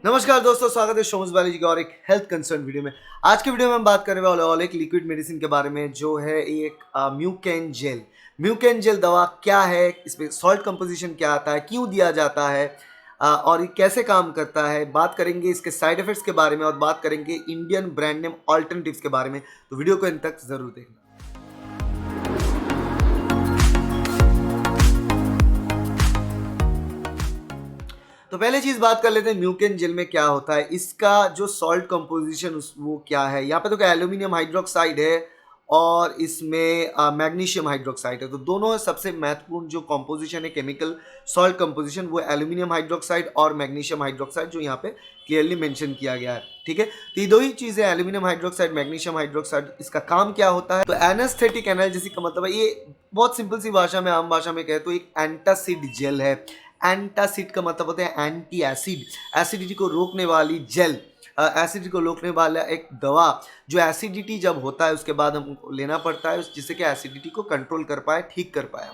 नमस्कार दोस्तों, स्वागत है शोमस बालाजी का और एक हेल्थ कंसर्न वीडियो में। आज के वीडियो में हम बात करने वाले और एक लिक्विड मेडिसिन के बारे में जो है एक म्यूकेन जेल। म्यूकेन जेल दवा क्या है, इसमें सॉल्ट कंपोजिशन क्या आता है, क्यों दिया जाता है और ये कैसे काम करता है। बात करेंगे इसके साइड इफेक्ट्स के बारे में और बात करेंगे इंडियन ब्रांड नेम ऑल्टरनेटिव्स के बारे में। तो वीडियो को इन तक जरूर देखना। तो पहले चीज बात कर लेते हैं म्यूकेन जेल में क्या होता है, इसका जो सॉल्ट कंपोजिशन वो क्या है। यहाँ पे तो क्या एल्यूमिनियम हाइड्रोक्साइड है और इसमें मैग्नीशियम हाइड्रोक्साइड है। तो दोनों सबसे महत्वपूर्ण जो कंपोजिशन है केमिकल सॉल्ट कंपोजिशन वो एल्यूमिनियम हाइड्रोक्साइड और मैग्नीशियम हाइड्रोक्साइड जो यहाँ पे क्लियरली मेंशन किया गया है। ठीक है, तो ये दो ही चीजें एल्यूमिनियम हाइड्रोक्साइड मैग्नीशियम हाइड्रोक्साइड। इसका काम क्या होता है, तो एनेस्थेटिक एनाल्जेसिक का मतलब है, ये बहुत सिंपल सी भाषा में आम भाषा में कहे तो एक एंटासिड जेल है। एंटासिड का मतलब होता है एंटी एसिड, एसिडिटी को रोकने वाली जेल, एसिडिटी को रोकने वाला एक दवा जो एसिडिटी जब होता है उसके बाद हमको लेना पड़ता है जिससे कि एसिडिटी को कंट्रोल कर पाए, ठीक कर पाए।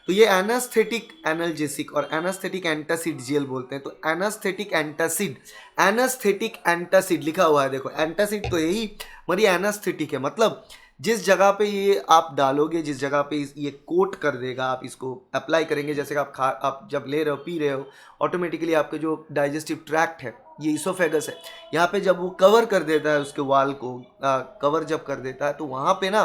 तो ये एनास्थेटिक एनाल्जेसिक और एनास्थेटिक एंटासिड जेल बोलते हैं। तो एनास्थेटिक एंटासिड, एनास्थेटिक एंटासिड लिखा हुआ है, देखो एंटासिड तो यही मरी एनास्थेटिक है, मतलब जिस जगह पे ये आप डालोगे, जिस जगह पे ये कोट कर देगा, आप इसको अप्लाई करेंगे, जैसे कि आप जब ले रहे हो पी रहे हो, ऑटोमेटिकली आपके जो डाइजेस्टिव ट्रैक्ट है, ये इसोफेगस है, यहाँ पे जब वो कवर कर देता है उसके वाल को, कवर जब कर देता है तो वहाँ पे ना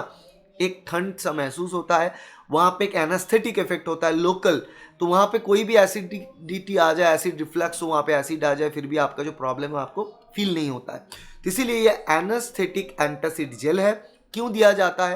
एक ठंड सा महसूस होता है, वहाँ पे एक एनास्थेटिक इफेक्ट होता है लोकल। तो वहाँ पे कोई भी एसिडिटी आ जाए, एसिड रिफ्लक्स हो, वहाँ पे एसिड आ जाए, फिर भी आपका जो प्रॉब्लम है आपको फील नहीं होता है। तो इसीलिए ये एनास्थेटिक एंटासिड जेल है। क्यों दिया जाता है,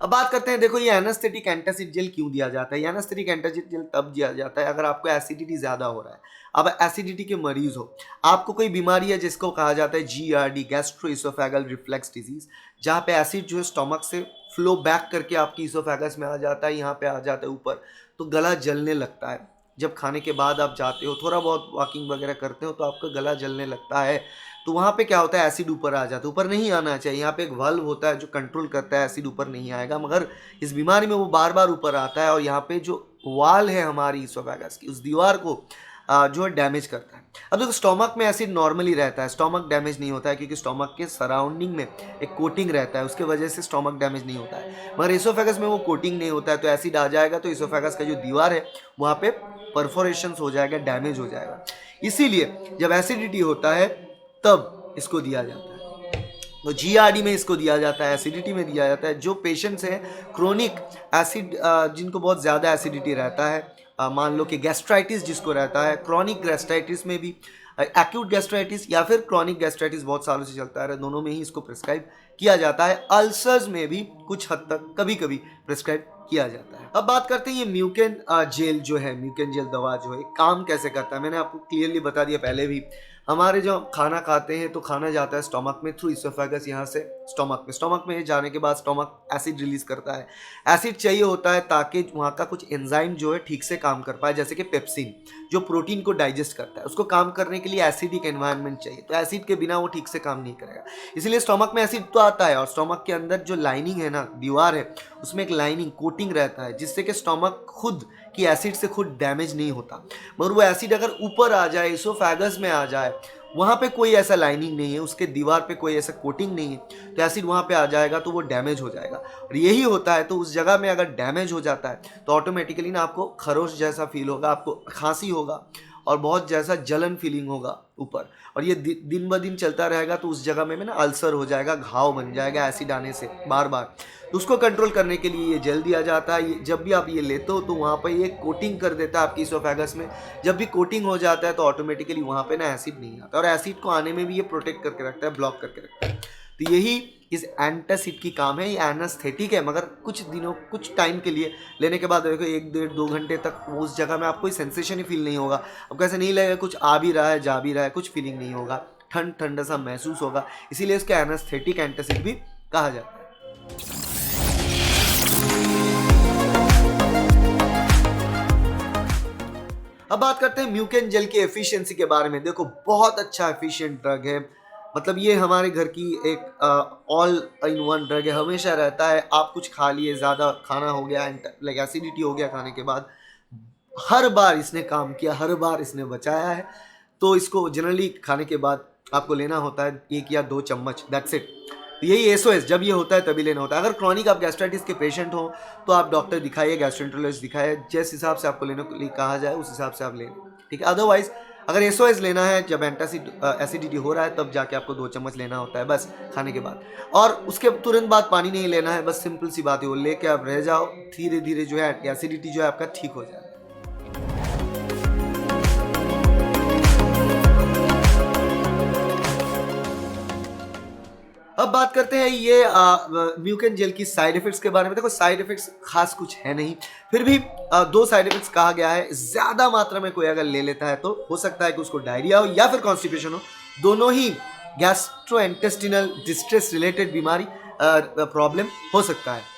अब बात करते हैं। देखो ये एनास्थेटिक एंटासिड जेल क्यों दिया जाता है। ये एनास्थेटिक एंटासिड जेल तब दिया जाता है अगर आपको एसिडिटी ज्यादा हो रहा है, अब एसिडिटी के मरीज हो, आपको कोई बीमारी है जिसको कहा जाता है GERD, गैस्ट्रोइसोफेगल रिफ्लेक्स डिजीज, जहाँ पे एसिड जो है स्टमक से फ्लो बैक करके आपकी इसोफेगस में आ जाता है, यहाँ पे आ जाता है ऊपर, तो गला जलने लगता है। जब खाने के बाद आप जाते हो, थोड़ा बहुत वॉकिंग वगैरह करते हो तो आपका गला जलने लगता है। तो वहाँ पे क्या होता है, एसिड ऊपर आ जाता है। ऊपर नहीं आना चाहिए, यहाँ पे एक वाल्व होता है जो कंट्रोल करता है, एसिड ऊपर नहीं आएगा, मगर इस बीमारी में वो बार बार ऊपर आता है और यहाँ पे जो वाल है हमारी इसोफेगस की, उस दीवार को जो है डैमेज करता है। अब देखो स्टोमक में एसिड नॉर्मली रहता है, स्टोमक डैमेज नहीं होता है क्योंकि स्टोमक के सराउंडिंग में एक कोटिंग रहता है, उसके वजह से स्टोमक डैमेज नहीं होता है। मगर इसोफेगस में वो कोटिंग नहीं होता है, तो एसिड आ जाएगा तो इसोफेगस का जो दीवार है वहाँ पे परफोरेशन हो जाएगा, डैमेज हो जाएगा। इसीलिए जब एसिडिटी होता है तब इसको दिया जाता है। तो GERD में इसको दिया जाता है, एसिडिटी में दिया जाता है। जो पेशेंट्स हैं क्रोनिक एसिड, जिनको बहुत ज़्यादा एसिडिटी रहता है, मान लो कि गैस्ट्राइटिस जिसको रहता है, क्रॉनिक गैस्ट्राइटिस में भी, एक्यूट गैस्ट्राइटिस या फिर क्रॉनिक गैस्ट्राइटिस बहुत सालों से चलता है, दोनों में ही इसको प्रिस्क्राइब किया जाता है। अल्सर्स में भी कुछ हद तक कभी कभी प्रिस्क्राइब किया जाता है। अब बात करते हैं ये म्यूकेन जेल जो है, म्यूकेन जेल दवा जो है काम कैसे करता है। मैंने आपको क्लियरली बता दिया पहले भी। हमारे जो खाना खाते हैं तो खाना जाता है स्टोमक में थ्रू इसोफेगस, यहाँ से स्टोमक में जाने के बाद स्टोमक एसिड रिलीज करता है। एसिड चाहिए होता है ताकि वहाँ का कुछ एंजाइम जो है ठीक से काम कर पाए, जैसे कि पेप्सिन जो प्रोटीन को डाइजेस्ट करता है, उसको काम करने के लिए एसिडिक एनवायरनमेंट चाहिए। तो एसिड के बिना वो ठीक से काम नहीं करेगा, इसलिए स्टोमक में एसिड तो आता है और स्टोमक के अंदर जो लाइनिंग है ना, दीवार है, उसमें एक लाइनिंग कोटिंग रहता है जिससे कि स्टोमक खुद कि एसिड से खुद डैमेज नहीं होता। मगर वो एसिड अगर ऊपर आ जाए, इसोफेगस में आ जाए, वहाँ पे कोई ऐसा लाइनिंग नहीं है, उसके दीवार पे कोई ऐसा कोटिंग नहीं है, तो एसिड वहाँ पे आ जाएगा तो वो डैमेज हो जाएगा। और यही होता है, तो उस जगह में अगर डैमेज हो जाता है तो ऑटोमेटिकली ना आपको खरोश जैसा फील होगा, आपको खांसी होगा और बहुत जैसा जलन फीलिंग होगा ऊपर, और ये दिन ब दिन चलता रहेगा तो उस जगह में ना अल्सर हो जाएगा, घाव बन जाएगा एसिड आने से बार बार। तो उसको कंट्रोल करने के लिए ये जेल दिया जाता है। जब भी आप ये लेते हो तो वहाँ पर ये कोटिंग कर देता है आपकी इसोफेगस में। जब भी कोटिंग हो जाता है तो ऑटोमेटिकली वहाँ पे ना एसिड नहीं आता, और एसिड को आने में भी ये प्रोटेक्ट करके रखता है, ब्लॉक करके रखता है। तो यही इस एंटासिड की काम है। ये एनास्थेटिक है, मगर कुछ दिनों, कुछ टाइम के लिए लेने के बाद देखो 1-1.5-2 घंटे तक उस जगह में आपको कोई सेंसेशन ही फील नहीं होगा। आपको ऐसा नहीं लगेगा कुछ आ भी रहा है, जा भी रहा है, कुछ फीलिंग नहीं होगा, ठंडा सा महसूस होगा। इसीलिए इसको एनास्थेटिक एंटासिड भी कहा जाता है। अब बात करते हैं म्यूकेन जेल की एफिशिएंसी के बारे में। देखो बहुत अच्छा एफिशिएंट ड्रग है, मतलब ये हमारे घर की एक ऑल इन वन ड्रग है, हमेशा रहता है। आप कुछ खा लिए, ज़्यादा खाना हो गया, लाइक एसिडिटी हो गया खाने के बाद, हर बार इसने काम किया, हर बार इसने बचाया है। तो इसको जनरली खाने के बाद आपको लेना होता है 1 या 2 चम्मच, दैट्स इट। यही एसओएस जब ये होता है तभी लेना होता है। अगर क्रॉनिक आप गैस्ट्राइटिस के पेशेंट हो तो आप डॉक्टर दिखाइए, गैस्ट्रोएंटरोलॉजिस्ट दिखाइए, जिस हिसाब से आपको लेने के लिए कहा जाए उस हिसाब से आप लें, ठीक है। अदरवाइज अगर एसओएस लेना है जब एसिडिटी हो रहा है तब जाके आपको 2 चम्मच लेना होता है बस खाने के बाद, और उसके तुरंत बाद पानी नहीं लेना है। बस सिंपल सी बात है, वो लेके आप रह जाओ, धीरे धीरे जो है एसिडिटी जो है आपका ठीक हो जाए। अब बात करते हैं ये म्यूकेन जेल की साइड इफेक्ट्स के बारे में। देखो साइड इफेक्ट्स खास कुछ है नहीं, फिर भी 2 साइड इफेक्ट्स कहा गया है। ज्यादा मात्रा में कोई अगर ले लेता है तो हो सकता है कि उसको डायरिया हो या फिर कॉन्स्टिपेशन हो, दोनों ही गैस्ट्रोइंटेस्टिनल डिस्ट्रेस रिलेटेड बीमारी प्रॉब्लम हो सकता है।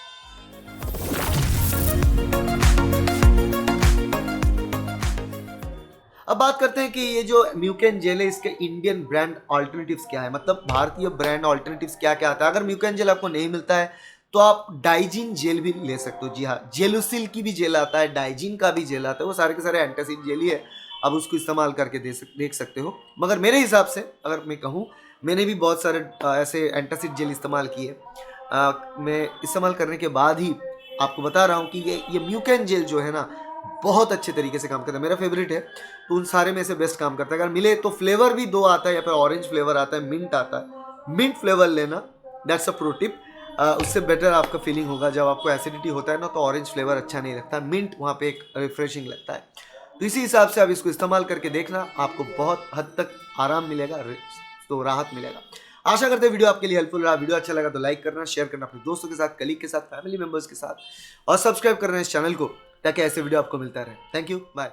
अब बात करते हैं कि ये जो म्यूकेन जेल है इसके इंडियन ब्रांड ऑल्टरनेटिव्स क्या है, मतलब भारतीय ब्रांड ऑल्टरनेटिव्स क्या क्या आता है। अगर म्यूकेन जेल आपको नहीं मिलता है तो आप डाइजीन जेल भी ले सकते हो। जी हाँ, जेलुसिल की भी जेल आता है, डाइजीन का भी जेल आता है, वो सारे के सारे एंटासिड जेल ही है। आप उसको इस्तेमाल करके देख सकते हो। मगर मेरे हिसाब से अगर मैं कहूँ, मैंने भी बहुत सारे ऐसे एंटासिड जेल इस्तेमाल किए। मैं इस्तेमाल करने के बाद ही आपको बता रहा हूँ कि ये म्यूकेन जेल जो है ना बहुत अच्छे तरीके से काम करता है, मेरा फेवरेट है। तो उन सारे में से बेस्ट काम करता है। अगर मिले तो फ्लेवर भी 2 आता है, या फिर ऑरेंज फ्लेवर आता है, मिंट आता है, मिंट फ्लेवर लेना, दैट्स अ प्रो टिप। उससे बेटर आपका फीलिंग होगा। जब आपको एसिडिटी होता है ना तो ऑरेंज फ्लेवर अच्छा नहीं लगता, मिंट वहाँ पे एक रिफ्रेशिंग लगता है। तो इसी हिसाब से आप इसको इस्तेमाल करके देखना, आपको बहुत हद तक आराम मिलेगा, तो राहत मिलेगा। आशा करते हैं वीडियो आपके लिए हेल्पफुल रहा। वीडियो अच्छा लगा तो लाइक करना, शेयर करना अपने दोस्तों के साथ, कलीग के साथ, फैमिली मेंबर्स के साथ, और सब्सक्राइब करना इस चैनल को ताकि ऐसे वीडियो आपको मिलता रहे। Thank you, bye.